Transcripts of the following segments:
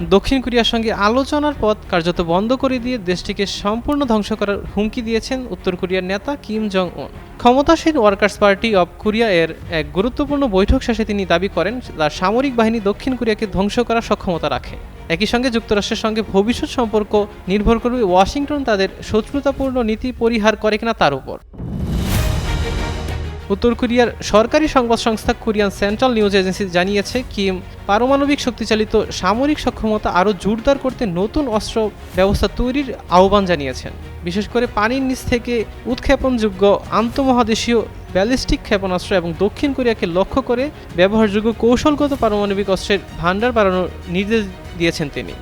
দক্ষিণ কোরিয়ার সঙ্গে আলোচনার পথ কার্যত বন্ধ করে দিয়ে দেশটিকে সম্পূর্ণ ধ্বংস করার হুমকি দিয়েছেন উত্তর কোরিয়ার নেতা কিম জং উন। ক্ষমতাসীন ওয়ার্কার্স পার্টি অব কোরিয়া এর এক গুরুত্বপূর্ণ বৈঠক শেষে তিনি দাবি করেন তার সামরিক বাহিনী দক্ষিণ কোরিয়াকে ধ্বংস করার সক্ষমতা রাখে। একই সঙ্গে যুক্তরাষ্ট্রের সঙ্গে ভবিষ্যৎ সম্পর্ক নির্ভর করবে ওয়াশিংটন তাদের শত্রুতাপূর্ণ নীতি পরিহার করে কিনা তার উপর। উত্তর কোরিয়ার সরকারি সংবাদ সংস্থা কোরিয়ান সেন্ট্রাল নিউজ এজেন্সি জানিয়েছে কিম পারমাণবিক শক্তিচালিত সামরিক সক্ষমতা আরও জোরদার করতে নতুন অস্ত্র ব্যবস্থা তৈরির আহ্বান জানিয়েছেন। বিশেষ করে পানির নিচ থেকে উৎক্ষেপণযোগ্য আন্তঃমহাদেশীয় ব্যালিস্টিক ক্ষেপণাস্ত্র এবং দক্ষিণ কোরিয়াকে লক্ষ্য করে ব্যবহারযোগ্য কৌশলগত পারমাণবিক অস্ত্রের ভান্ডার বাড়ানোর নির্দেশ দিয়েছেন তিনি।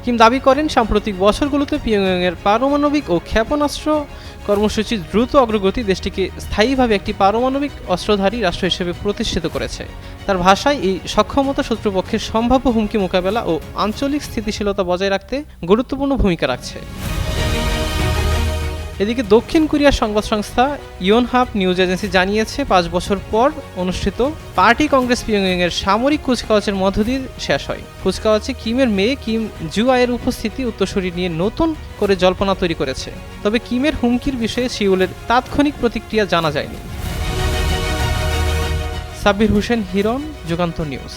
কিম দাবি করেন সাম্প্রতিক বছরগুলোতে পিয়ংইয়ংয়ের পারমাণবিক ও ক্ষেপণাস্ত্র কর্মসূচির দ্রুত অগ্রগতি দেশটিকে স্থায়ীভাবে একটি পারমাণবিক অস্ত্রধারী রাষ্ট্র হিসেবে প্রতিষ্ঠিত করেছে। তার ভাষায় এই সক্ষমতা শত্রুপক্ষের সম্ভাব্য হুমকি মোকাবেলা ও আঞ্চলিক স্থিতিশীলতা বজায় রাখতে গুরুত্বপূর্ণ ভূমিকা রাখছে। এদিকে দক্ষিণ কোরিয়ার সংবাদ সংস্থা ইয়োনহাপ নিউজ এজেন্সি জানিয়েছে ৫ বছর পর অনুষ্ঠিত পার্টি কংগ্রেস পিয়ংইয়ংয়ের সামরিক কুচকাওয়াজের মধ্য দিয়ে শেষ হয়। কুচকাওয়াজে কিমের মেয়ে কিম জু-আয়ের উপস্থিতি উত্তরসূরি নিয়ে নতুন করে জল্পনা তৈরি করেছে। তবে কিমের হুমকির বিষয়ে সিউলের তাৎক্ষণিক প্রতিক্রিয়া জানা যায়নি। সাব্বির হোসেন হিরণ, যুগান্তর নিউজ।